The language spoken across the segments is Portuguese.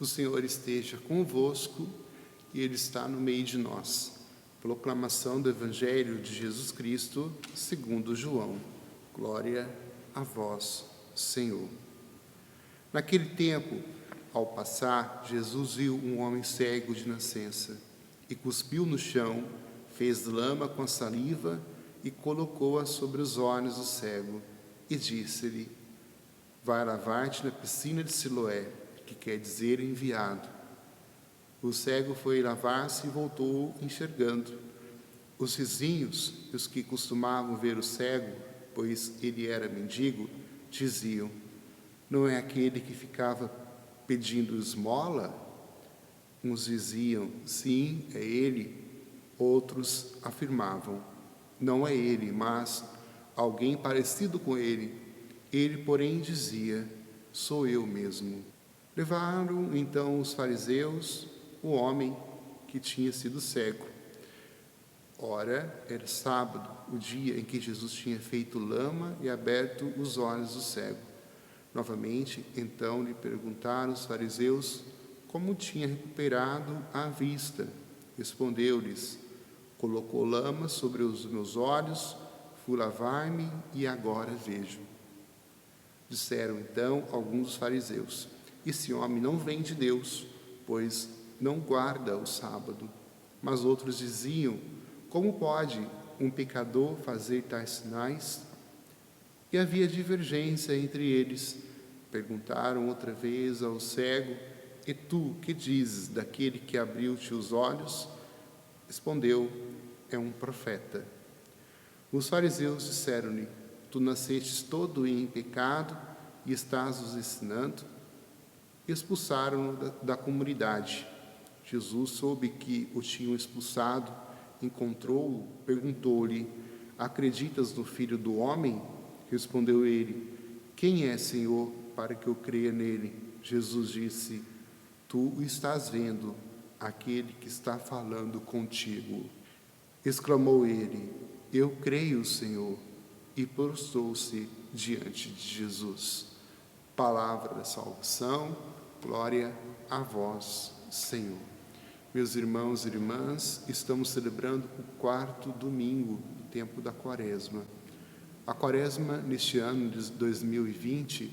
O Senhor esteja convosco e Ele está no meio de nós. Proclamação do Evangelho de Jesus Cristo, segundo João. Glória a vós, Senhor. Naquele tempo, ao passar, Jesus viu um homem cego de nascença e cuspiu no chão, fez lama com a saliva e colocou-a sobre os olhos do cego e disse-lhe: vai lavar-te na piscina de Siloé, que quer dizer enviado. O cego foi lavar-se e voltou enxergando. Os vizinhos e os que costumavam ver o cego, pois ele era mendigo, diziam: não é aquele que ficava pedindo esmola? Uns diziam: sim, é ele. Outros afirmavam: não é ele, mas alguém parecido com ele. Ele, porém, dizia: sou eu mesmo. Levaram então os fariseus o homem que tinha sido cego. Ora, era sábado, o dia em que Jesus tinha feito lama e aberto os olhos do cego. Novamente, então, lhe perguntaram os fariseus como tinha recuperado a vista. Respondeu-lhes: colocou lama sobre os meus olhos, fui lavar-me e agora vejo. Disseram então alguns dos fariseus: esse homem não vem de Deus, pois não guarda o sábado. Mas outros diziam: como pode um pecador fazer tais sinais? E havia divergência entre eles. Perguntaram outra vez ao cego: e tu, que dizes daquele que abriu-te os olhos? Respondeu: é um profeta. Os fariseus disseram-lhe: tu nascestes todo em pecado e estás nos ensinando? E expulsaram-no da comunidade. Jesus soube que o tinham expulsado, encontrou-o, perguntou-lhe: acreditas no Filho do Homem? Respondeu ele: quem é, Senhor, para que eu creia nele? Jesus disse: tu o estás vendo, aquele que está falando contigo. Exclamou ele: eu creio, Senhor, e prostrou-se diante de Jesus. Palavra da salvação, glória a vós, Senhor. Meus irmãos e irmãs, estamos celebrando o 4º domingo do tempo da Quaresma. A Quaresma, neste ano de 2020,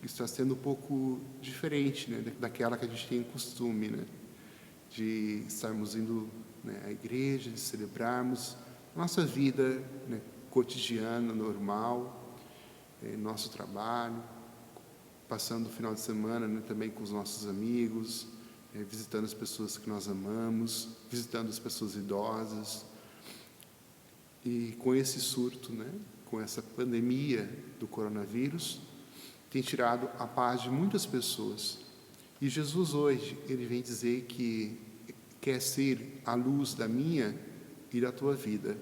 está sendo um pouco diferente, né, daquela que a gente tem costume, né, de estarmos indo, né, à igreja, de celebrarmos a nossa vida, né, cotidiana, normal, nosso trabalho, passando o final de semana, né, também com os nossos amigos, visitando as pessoas que nós amamos, visitando as pessoas idosas. E com esse surto, né, com essa pandemia do coronavírus, tem tirado a paz de muitas pessoas. E Jesus hoje, ele vem dizer que quer ser a luz da minha e da tua vida.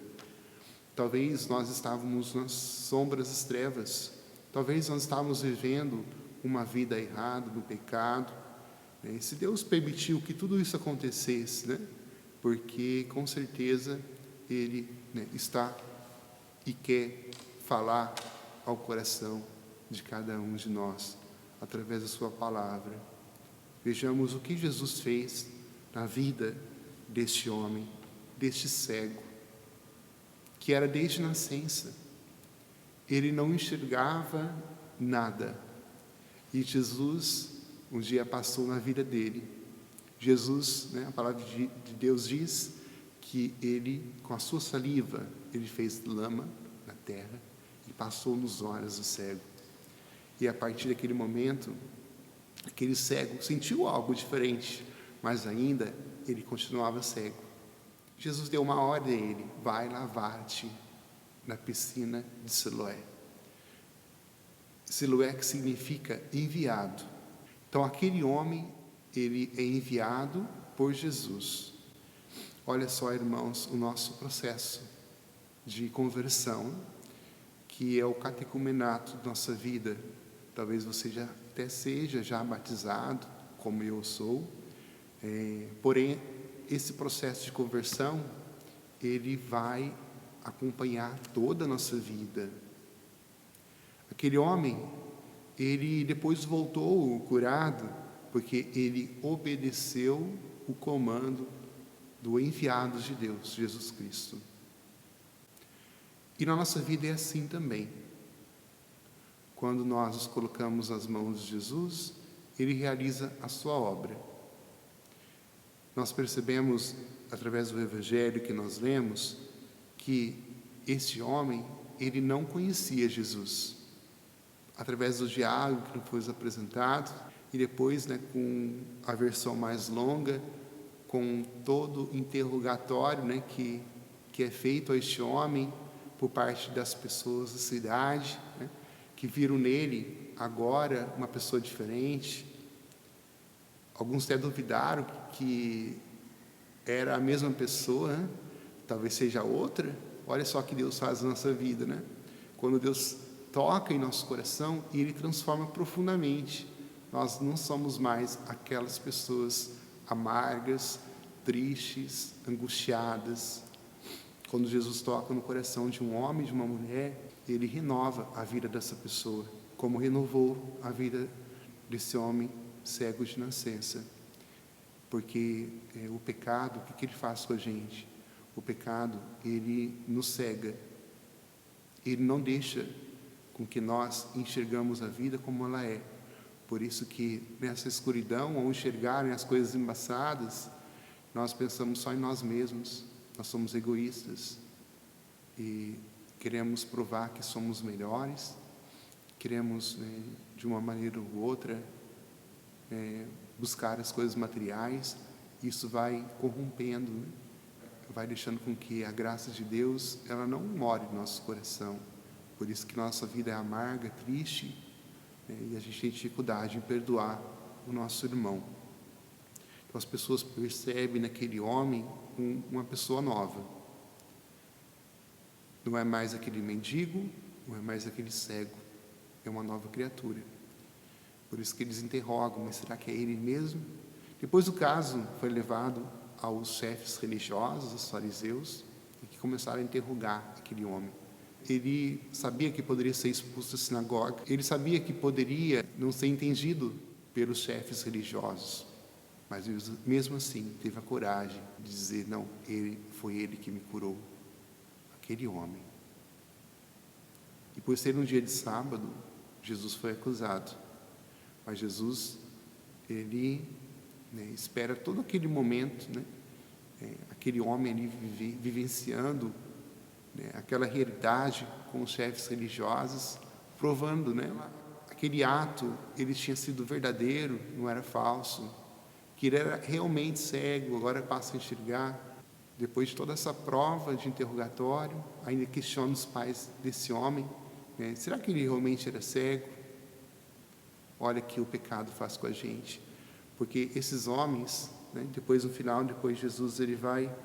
Talvez nós estávamos nas sombras das trevas, talvez nós estávamos vivendo uma vida errada, no pecado. E se Deus permitiu que tudo isso acontecesse, né, porque com certeza Ele, né, está e quer falar ao coração de cada um de nós, através da sua palavra. Vejamos o que Jesus fez na vida deste homem, deste cego, que era desde nascença. Ele não enxergava nada. E Jesus um dia passou na vida dele. Jesus, né, a palavra de Deus diz que ele, com a sua saliva, ele fez lama na terra e passou nos olhos do cego. E a partir daquele momento, aquele cego sentiu algo diferente, mas ainda ele continuava cego. Jesus deu uma ordem a ele: vai lavar-te na piscina de Siloé. Siloé, que significa enviado. Então aquele homem, ele é enviado por Jesus. Olha só, irmãos, o nosso processo de conversão, que é o catecumenato da nossa vida. Talvez você já até seja já batizado, como eu sou, porém esse processo de conversão, ele vai acompanhar toda a nossa vida. Aquele homem, ele depois voltou curado, porque ele obedeceu o comando do enviado de Deus, Jesus Cristo. E na nossa vida é assim também. Quando nós nos colocamos nas mãos de Jesus, ele realiza a sua obra. Nós percebemos, através do Evangelho que nós lemos, que este homem, ele não conhecia Jesus. Através do diálogo que nos foi apresentado, e depois, com a versão mais longa, com todo o interrogatório, que é feito a este homem por parte das pessoas da cidade, que viram nele agora uma pessoa diferente. Alguns até duvidaram que era a mesma pessoa, talvez seja outra. Olha só que Deus faz na nossa vida, Quando Deus toca em nosso coração e Ele transforma profundamente. Nós não somos mais aquelas pessoas amargas, tristes, angustiadas. Quando Jesus toca no coração de um homem, de uma mulher, Ele renova a vida dessa pessoa, como renovou a vida desse homem cego de nascença. Porque o pecado, o que ele faz com a gente? O pecado, ele nos cega. Ele não deixa com que nós enxergamos a vida como ela é. Por isso que nessa escuridão, ao enxergarem as coisas embaçadas, nós pensamos só em nós mesmos. Nós somos egoístas e queremos provar que somos melhores, queremos, de uma maneira ou outra, buscar as coisas materiais. Isso vai corrompendo, vai deixando com que a graça de Deus, ela não more no nosso coração. Por isso que nossa vida é amarga, triste, e a gente tem dificuldade em perdoar o nosso irmão. Então as pessoas percebem naquele homem uma pessoa nova. Não é mais aquele mendigo, não é mais aquele cego, é uma nova criatura. Por isso que eles interrogam, mas será que é ele mesmo? Depois o caso foi levado aos chefes religiosos, aos fariseus, e que começaram a interrogar aquele homem. Ele sabia que poderia ser expulso da sinagoga, ele sabia que poderia não ser entendido pelos chefes religiosos, mas mesmo assim teve a coragem de dizer: não, foi ele que me curou, aquele homem. E por ser um dia de sábado, Jesus foi acusado. Mas Jesus, ele espera todo aquele momento, aquele homem ali vivenciando aquela realidade com os chefes religiosos, provando, aquele ato, ele tinha sido verdadeiro, não era falso, que ele era realmente cego, agora passa a enxergar. Depois de toda essa prova de interrogatório, ainda questiona os pais desse homem, será que ele realmente era cego? Olha que o pecado faz com a gente, porque esses homens, depois no final, depois Jesus, ele vai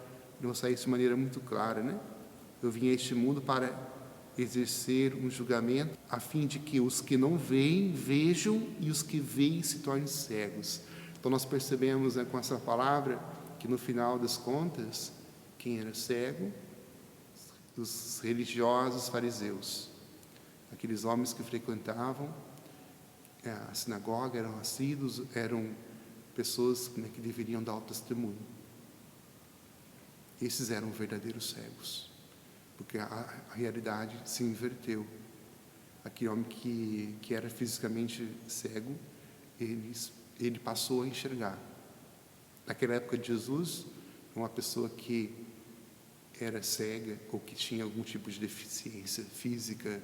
mostrar isso de maneira muito clara, Eu vim a este mundo para exercer um julgamento, a fim de que os que não veem, vejam, e os que veem se tornem cegos. Então nós percebemos, com essa palavra, que no final das contas, quem era cego? Os religiosos fariseus, aqueles homens que frequentavam a sinagoga, eram assíduos, eram pessoas que deveriam dar o testemunho. Esses eram verdadeiros cegos, porque a realidade se inverteu. Aquele homem que era fisicamente cego, ele passou a enxergar. Naquela época de Jesus, uma pessoa que era cega ou que tinha algum tipo de deficiência física,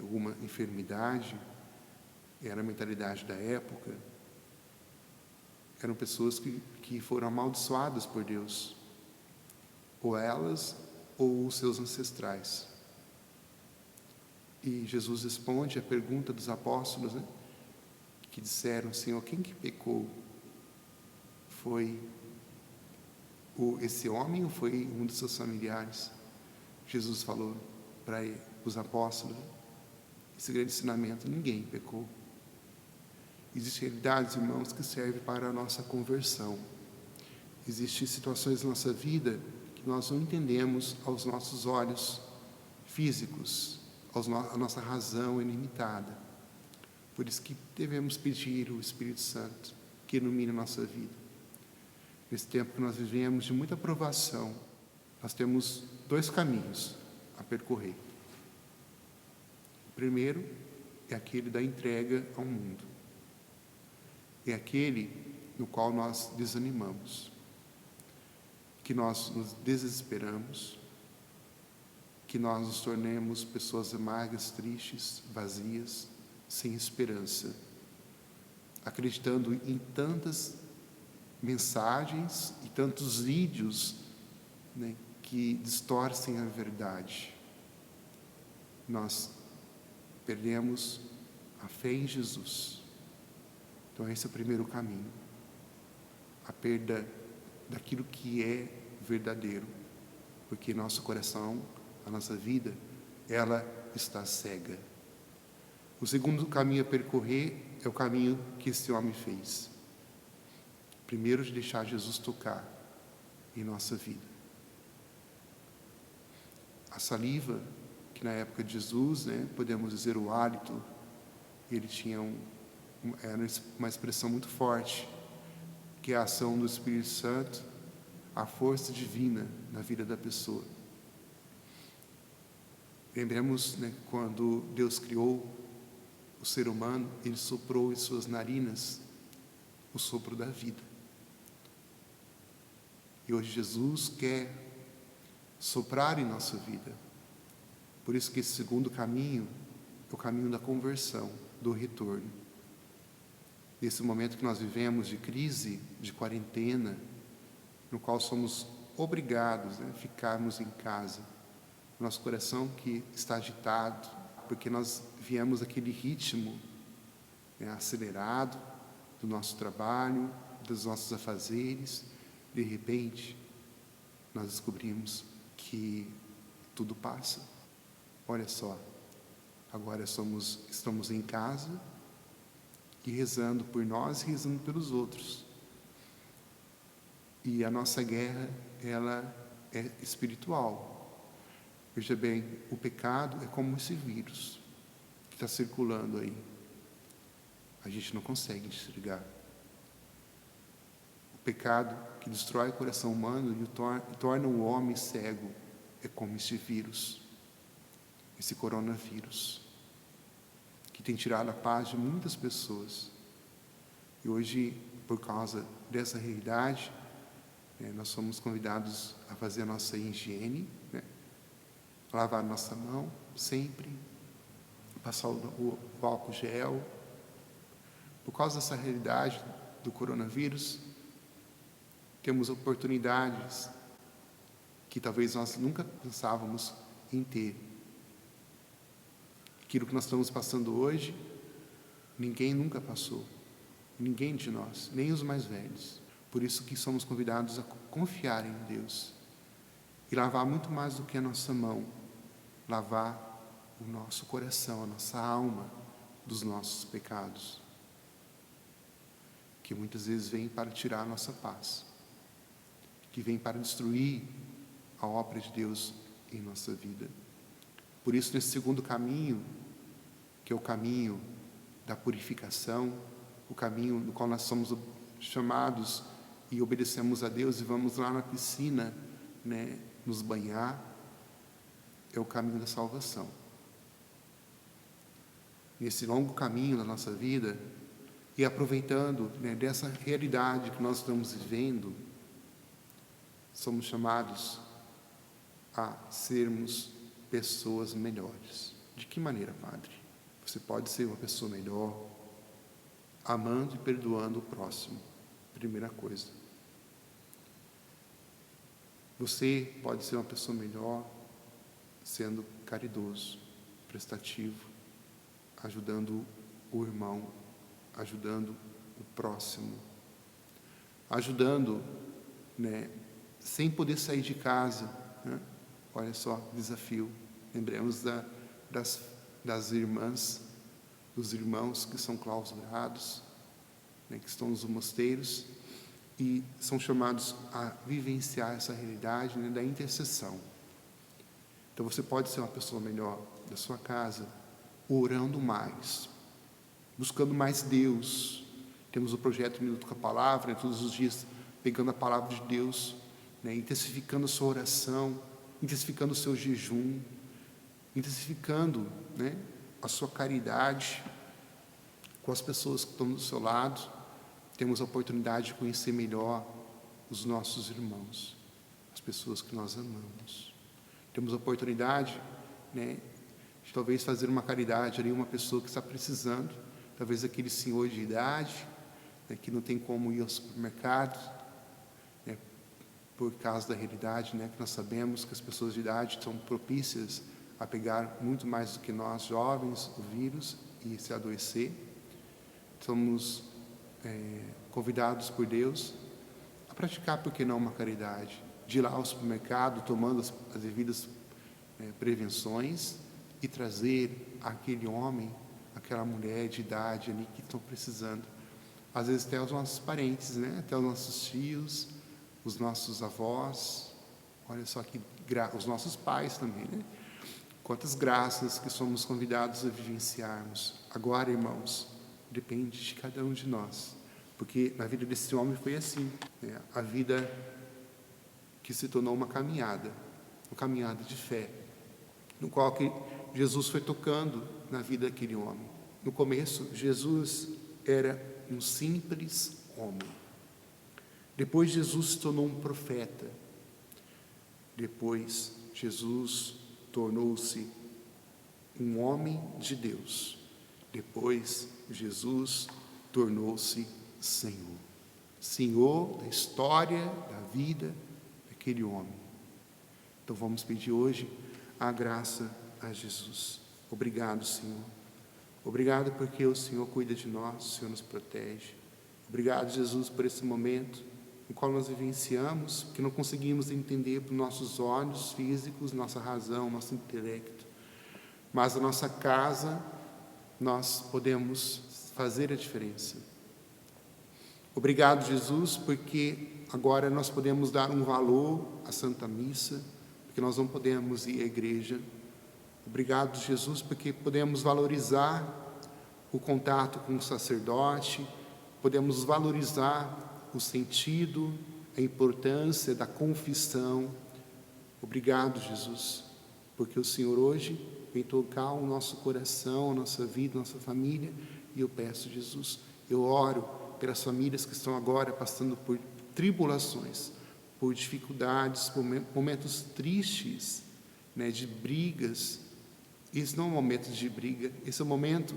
alguma enfermidade, era a mentalidade da época, eram pessoas que foram amaldiçoadas por Deus, ou elas ou os seus ancestrais. E Jesus responde à pergunta dos apóstolos, que disseram: Senhor, quem que pecou? Foi esse homem ou foi um dos seus familiares? Jesus falou para os apóstolos esse grande ensinamento: ninguém pecou. Existem realidades, irmãos, que servem para a nossa conversão. Existem situações na nossa vida que nós não entendemos aos nossos olhos físicos, a nossa razão é limitada. Por isso que devemos pedir o Espírito Santo que ilumine a nossa vida. Nesse tempo que nós vivemos de muita provação, nós temos 2 caminhos a percorrer. O primeiro é aquele da entrega ao mundo. É aquele no qual nós desanimamos, que nós nos desesperamos, que nós nos tornemos pessoas amargas, tristes, vazias, sem esperança, acreditando em tantas mensagens e tantos vídeos, né, que distorcem a verdade. Nós perdemos a fé em Jesus. Então esse é o primeiro caminho, a perda daquilo que é verdadeiro, porque nosso coração, a nossa vida, ela está cega. O segundo caminho a percorrer é o caminho que esse homem fez. Primeiro, de deixar Jesus tocar em nossa vida. A saliva, que na época de Jesus, né, podemos dizer o hálito, ele tinha era uma expressão muito forte, que é a ação do Espírito Santo, a força divina na vida da pessoa. Lembremos, né, quando Deus criou o ser humano, ele soprou em suas narinas o sopro da vida. E hoje Jesus quer soprar em nossa vida. Por isso que esse segundo caminho é o caminho da conversão, do retorno. Nesse momento que nós vivemos de crise, de quarentena, no qual somos obrigados, né, a ficarmos em casa, nosso coração que está agitado, porque nós viemos aquele ritmo, né, acelerado do nosso trabalho, dos nossos afazeres. De repente, nós descobrimos que tudo passa. Olha só, agora estamos em casa e rezando por nós e rezando pelos outros. E a nossa guerra, ela é espiritual. Veja bem, o pecado é como esse vírus que está circulando aí. A gente não consegue enxergar. O pecado que destrói o coração humano e torna o homem cego é como esse vírus, esse coronavírus, que tem tirado a paz de muitas pessoas. E hoje, por causa dessa realidade, nós somos convidados a fazer a nossa higiene, né? Lavar a nossa mão sempre, passar o álcool gel. Por causa dessa realidade do coronavírus, temos oportunidades que talvez nós nunca pensávamos em ter. Aquilo que nós estamos passando hoje, ninguém nunca passou. Ninguém de nós, nem os mais velhos. Por isso que somos convidados a confiar em Deus. E lavar muito mais do que a nossa mão. Lavar o nosso coração, a nossa alma dos nossos pecados. Que muitas vezes vêm para tirar a nossa paz. Que vêm para destruir a obra de Deus em nossa vida. Por isso, nesse segundo caminho, que é o caminho da purificação, o caminho no qual nós somos chamados e obedecemos a Deus e vamos lá na piscina, né, nos banhar, é o caminho da salvação. Nesse longo caminho da nossa vida, e aproveitando, né, dessa realidade que nós estamos vivendo, somos chamados a sermos pessoas melhores. De que maneira, Padre? Você pode ser uma pessoa melhor amando e perdoando o próximo. Primeira coisa. Você pode ser uma pessoa melhor sendo caridoso, prestativo, ajudando o irmão, ajudando o próximo, ajudando, né, sem poder sair de casa, né? Olha só, desafio. Lembremos das irmãs, dos irmãos que são clausurados, né, que estão nos mosteiros e são chamados a vivenciar essa realidade, né, da intercessão. Então você pode ser uma pessoa melhor da sua casa, orando mais, buscando mais Deus. Temos o projeto Minuto com a Palavra, né, todos os dias pegando a palavra de Deus, né, intensificando a sua oração, intensificando o seu jejum, intensificando, né, a sua caridade com as pessoas que estão do seu lado. Temos a oportunidade de conhecer melhor os nossos irmãos, as pessoas que nós amamos. Temos a oportunidade, né, de talvez fazer uma caridade ali, uma pessoa que está precisando, talvez aquele senhor de idade, né, que não tem como ir ao supermercado, né, por causa da realidade, né, que nós sabemos que as pessoas de idade são propícias a pegar muito mais do que nós jovens o vírus e se adoecer. Somos convidados por Deus a praticar, por que não, uma caridade, de ir lá ao supermercado tomando as devidas prevenções e trazer aquele homem, aquela mulher de idade ali que estão precisando. Às vezes até os nossos parentes, né? Até os nossos tios, os nossos avós, olha só que os nossos pais também, né? Quantas graças que somos convidados a vivenciarmos. Agora, irmãos, depende de cada um de nós, porque na vida desse homem foi assim, né? A vida que se tornou uma caminhada de fé, no qual que Jesus foi tocando na vida daquele homem. No começo, Jesus era um simples homem. Depois, Jesus se tornou um profeta. Depois, Jesus tornou-se um homem de Deus. Depois, Jesus tornou-se Senhor. Senhor da história, da vida daquele homem. Então vamos pedir hoje a graça a Jesus. Obrigado, Senhor. Obrigado porque o Senhor cuida de nós, o Senhor nos protege. Obrigado, Jesus, por esse momento no qual nós vivenciamos, que não conseguimos entender por nossos olhos físicos, nossa razão, nosso intelecto. Mas a nossa casa, nós podemos fazer a diferença. Obrigado, Jesus, porque agora nós podemos dar um valor à Santa Missa, porque nós não podemos ir à igreja. Obrigado, Jesus, porque podemos valorizar o contato com o sacerdote, podemos valorizar o sentido, a importância da confissão. Obrigado, Jesus, porque o Senhor hoje vem tocar o nosso coração, a nossa vida, a nossa família, e eu peço, Jesus, eu oro pelas famílias que estão agora passando por tribulações, por dificuldades, por momentos tristes, né, de brigas. Esse não é um momento de briga, esse é um momento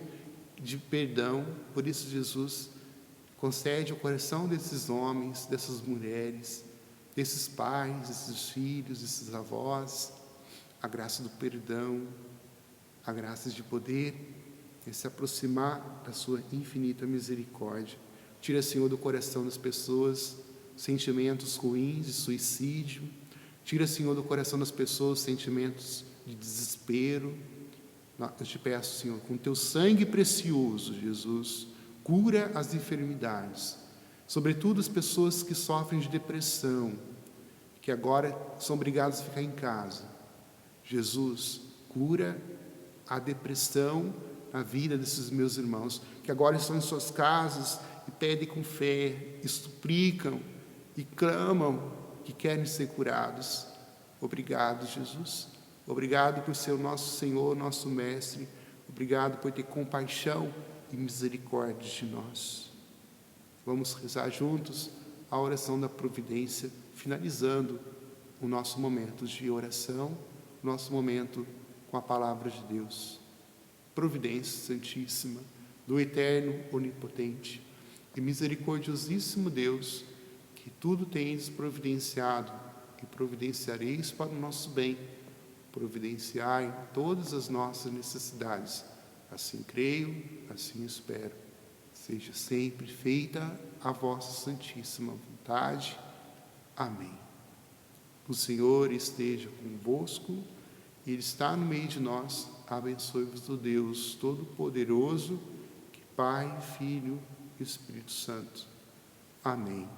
de perdão. Por isso, Jesus, concede ao coração desses homens, dessas mulheres, desses pais, desses filhos, desses avós, a graça do perdão, a graça de poder se aproximar da sua infinita misericórdia. Tira, Senhor, do coração das pessoas sentimentos ruins de suicídio. Tira, Senhor, do coração das pessoas sentimentos de desespero. Eu te peço, Senhor, com teu sangue precioso, Jesus, cura as enfermidades, sobretudo as pessoas que sofrem de depressão, que agora são obrigadas a ficar em casa. Jesus, cura a depressão na vida desses meus irmãos, que agora estão em suas casas e pedem com fé, e suplicam e clamam que querem ser curados. Obrigado, Jesus. Obrigado por ser o nosso Senhor, nosso Mestre. Obrigado por ter compaixão e misericórdia de nós. Vamos rezar juntos a oração da providência, finalizando o nosso momento de oração, nosso momento com a palavra de Deus. Providência Santíssima, do Eterno, Onipotente e Misericordiosíssimo Deus, que tudo tendes providenciado e providenciareis para o nosso bem, providenciai todas as nossas necessidades. Assim creio, assim espero. Seja sempre feita a vossa santíssima vontade. Amém. O Senhor esteja convosco, Ele está no meio de nós. Abençoe-vos o Deus Todo-Poderoso, que Pai, Filho e Espírito Santo. Amém.